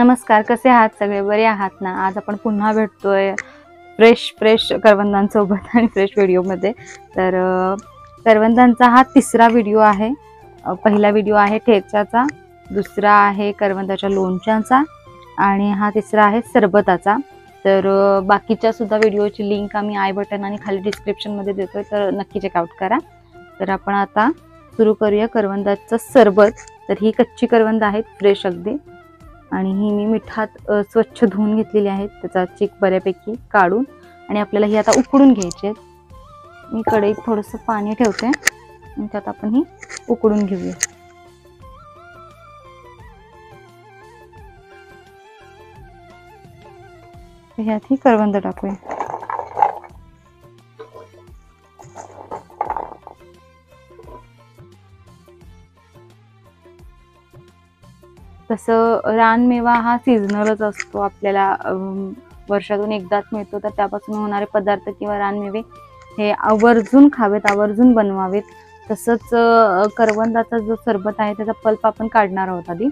नमस्कार, कसे आहात सगळे? बरे आहात ना? आज आपण पुन्हा भेटतोय फ्रेश करवंदांसोबत आणि फ्रेश व्हिडिओमध्ये. तर करवंदांचा हा तिसरा व्हिडिओ आहे. पहिला व्हिडिओ आहे ठेच्याचा, दुसरा आहे करवंदाच्या लोणच्याचा आणि हा तिसरा आहे सरबताचा. तर बाकीच्या सुद्धा व्हिडिओची लिंक आम्ही आय बटन आणि खाली डिस्क्रिप्शनमध्ये देतोय, तर नक्की चेकआउट करा. तर आपण आता सुरू करूया करवंदाचं सरबत. तर ही कच्ची करवंद आहेत, फ्रेश अगदी, आणि ही मी मिठात स्वच्छ धुवून घेतलेली आहेत, त्याचा चिक बऱ्यापैकी काढून. आणि आपल्याला ही आता उकडून घ्यायची आहेत. मी कढईत थोडंसं पाणी ठेवते आणि त्यात आपण ही उकडून घेऊया. ह्यात ही करवंद टाकूया. तसं रानमेवा हा सीझनलच असतो, आपल्याला वर्षातून एकदाच मिळतो. तर त्यापासून होणारे पदार्थ किंवा रानमेवे हे आवर्जून खावेत, आवर्जून बनवावेत. तसंच करवंदाचा जो सरबत आहे त्याचा पल्प आपण काढणार आहोत आधी.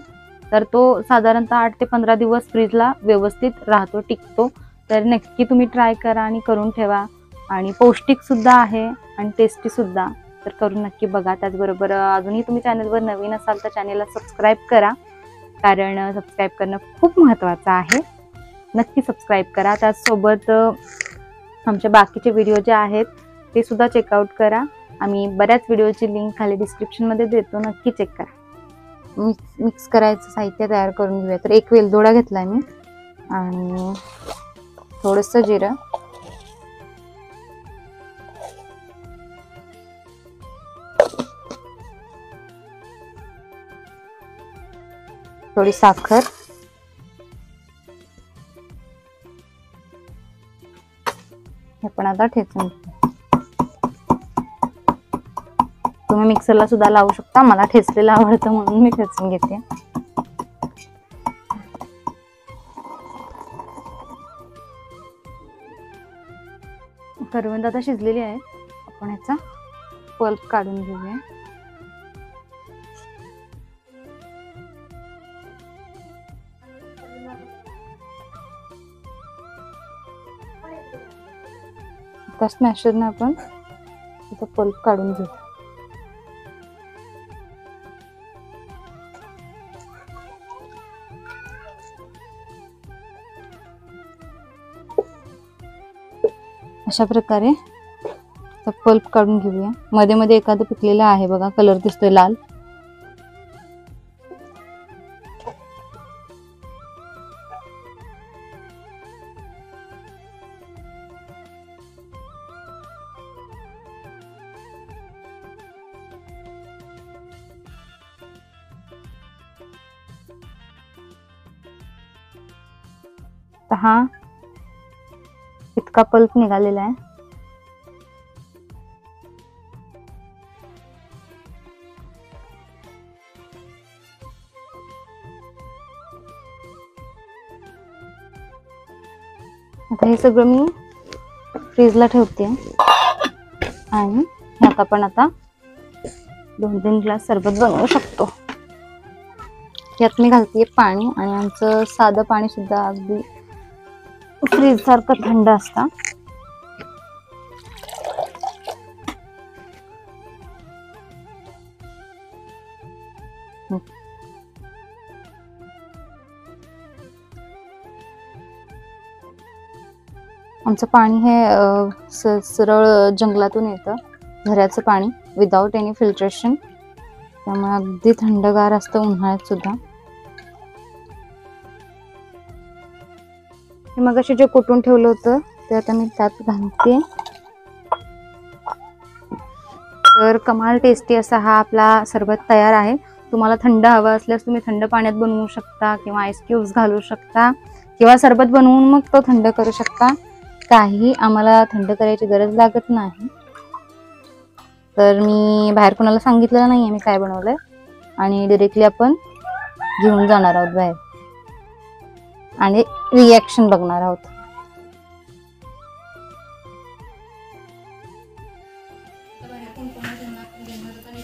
तर तो साधारणतः 8 ते 15 दिवस फ्रीजला व्यवस्थित राहतो, टिकतो. तर नक्की तुम्ही ट्राय करा आणि करून ठेवा. आणि पौष्टिक सुद्धा आहे आणि टेस्टी सुद्धा. तर करून नक्की बघा. त्याचबरोबर अजूनही तुम्ही चॅनलवर नवीन असाल तर चॅनलला सबस्क्राईब करा, कारण सबस्क्राईब करणं खूप महत्त्वाचं आहे. नक्की सबस्क्राईब करा. त्याचसोबत आमचे बाकीचे व्हिडिओ जे आहेत ते सुद्धा चेकआउट करा. आम्ही बऱ्याच व्हिडिओची लिंक खाली डिस्क्रिप्शनमध्ये देतो, नक्की चेक करा. मिक्स करायचं साहित्य तयार करून घेऊया. तर एक वेलदोडा घेतलाय मी आणि थोडंसं जिरं, थोडी साखर, आपण आता ठेचून घेऊ. तुम्ही मिक्सरला सुद्धा लावू शकता, मला ठेचलेलं आवडतं म्हणून मी ठेचून घेते. करवंद आता शिजलेली आहे, आपण ह्याचा पल्प काढून घेऊया. त्या स्मॅशरने आपण त्याचा पल्प काढून घेऊ. अशा प्रकारे पल्प काढून घेऊया. मध्ये मध्ये एखादं पिकलेलं आहे बघा, कलर दिसतोय लाल. हा इतका पल्प निघालेला आहे. आता हे सगळं मी फ्रीजला ठेवते आणि ह्यात आपण आता 2-3 ग्लास सरबत बनवू शकतो. यात मी घालते पाणी, आणि आमचं साधं पाणी सुद्धा अगदी फ्रीज सारखं थंड असतं. आमचं पाणी हे सरळ जंगलातून येतं, झऱ्याचं पाणी, विदाउट एनी फिल्ट्रेशन. त्यामुळे अगदी थंडगार असतं उन्हाळ्यात सुद्धा. मग असे जे कुटून ठेवलं होतं ते आता मी त्यात घालते. तर कमाल टेस्टी असा हा आपला सरबत तयार आहे. तुम्हाला थंड हवा असल्यास तुम्ही थंड पाण्यात बनवू शकता, किंवा आईस क्यूब्स घालू शकता, किंवा सरबत बनवून मग तो थंड करू शकता. काही आम्हाला थंड करायची गरज लागत नाही. तर मी बाहेर कोणाला सांगितलेलं नाही आहे मी काय बनवलंय, आणि डायरेक्टली आपण घेऊन जाणार आहोत बाहेर आणि रिॲक्शन बघणार आहोत.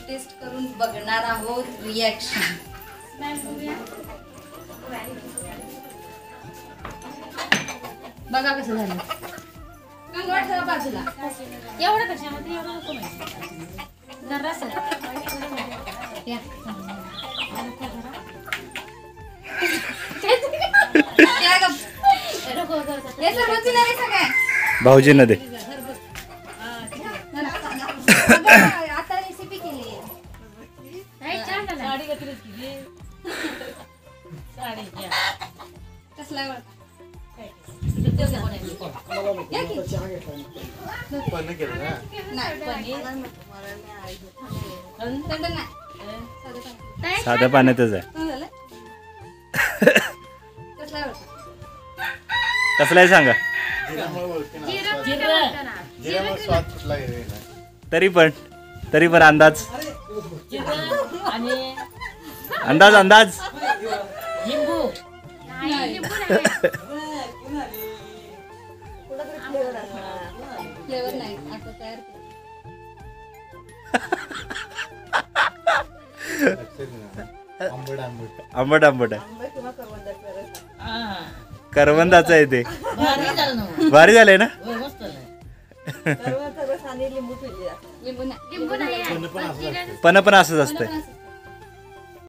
टेस्ट करून बघणार आहोत रिॲक्शन. बघा कसं झालं. कंगवा ठेवा बाजूला. एवढं कशामध्ये एवढं नको माहिती. जरासं. या. या गं. हे सरबत नाही सगळं. भाऊजींना दे. आता रेसिपी केली. नाही छान झालं. साडी घातलीस की. साडी घ्या. कसला आहे साध्या पाण्यातच आहे. कसला आहे सांगा. तरी पण अंदाज अंदाज अंदाज फ्लेवर नाही आता तयार आंबट आंबट आहे. करवंदाचं आहे ते. भारी झालंय ना. लिंबू नाही पण असंच असतंय.